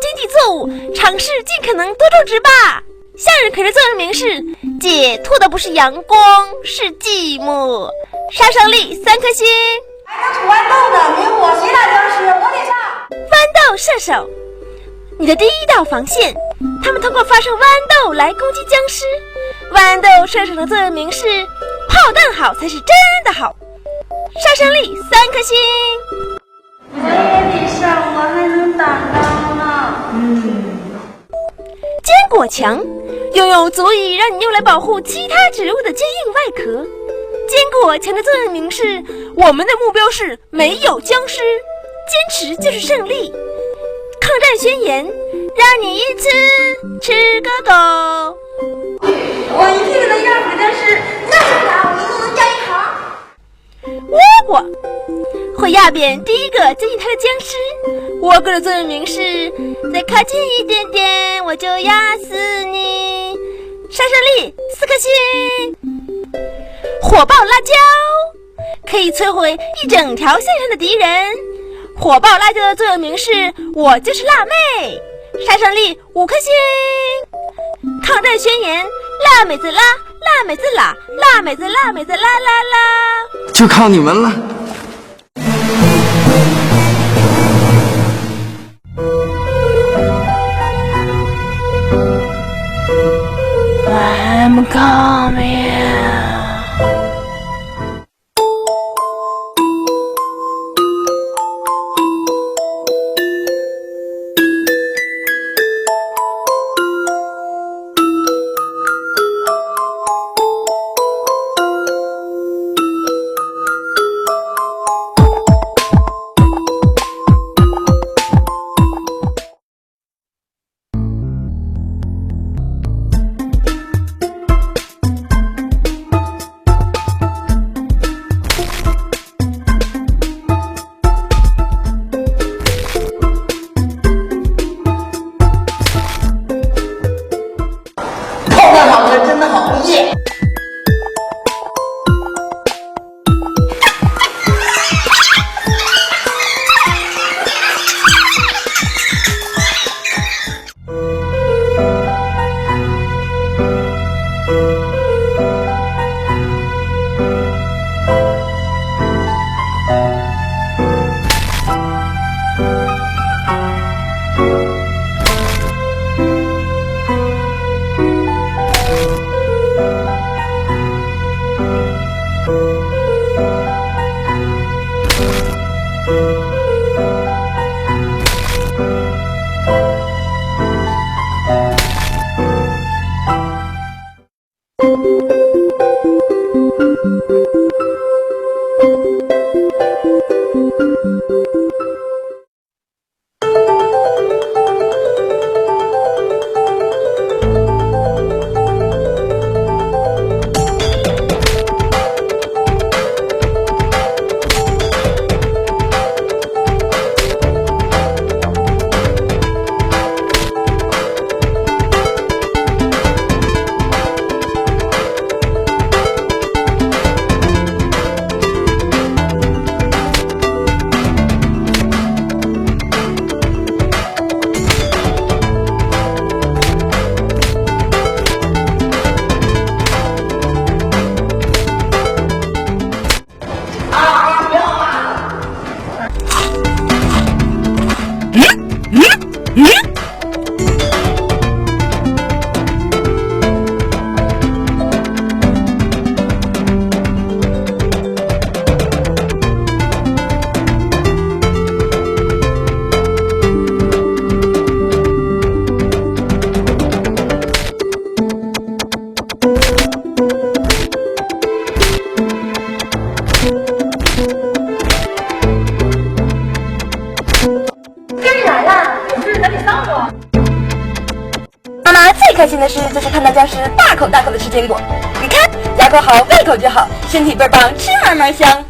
经济作物，尝试尽可能多种植吧。向日葵的作用明示，解脱的不是阳光，是寂寞。杀伤力3颗星。还能出豌豆的，名我谁大僵尸，我得上。豌豆射手，你的第一道防线，他们通过发射豌豆来攻击僵尸。豌豆射手的作用明示，炮弹好才是真的好。杀伤力3颗星。我也得上，我还能打仗呢。坚果墙，拥有足以让你用来保护其他植物的坚硬外壳。坚果墙的作用明示，我们的目标是没有僵尸，坚持就是胜利。抗战宣言，让你一吃个够。我一定能让你的是，那是啥？我一定能干一行。倭瓜会压扁第一个接近它的僵尸。倭瓜的作用明示，再靠近一点点，我就压死你。杀伤力4颗星。火爆辣椒可以摧毁一整条线上的敌人。火爆辣椒的作用明示，我就是辣妹。杀伤力5颗星。抗战宣言，辣妹子辣，辣妹子辣，辣妹子辣妹子辣啦啦，就靠你们了。I'm coming。最开心的事就是看到僵尸大口大口的吃坚果，你看牙口好胃口就好，身体倍儿棒，吃嘛嘛香。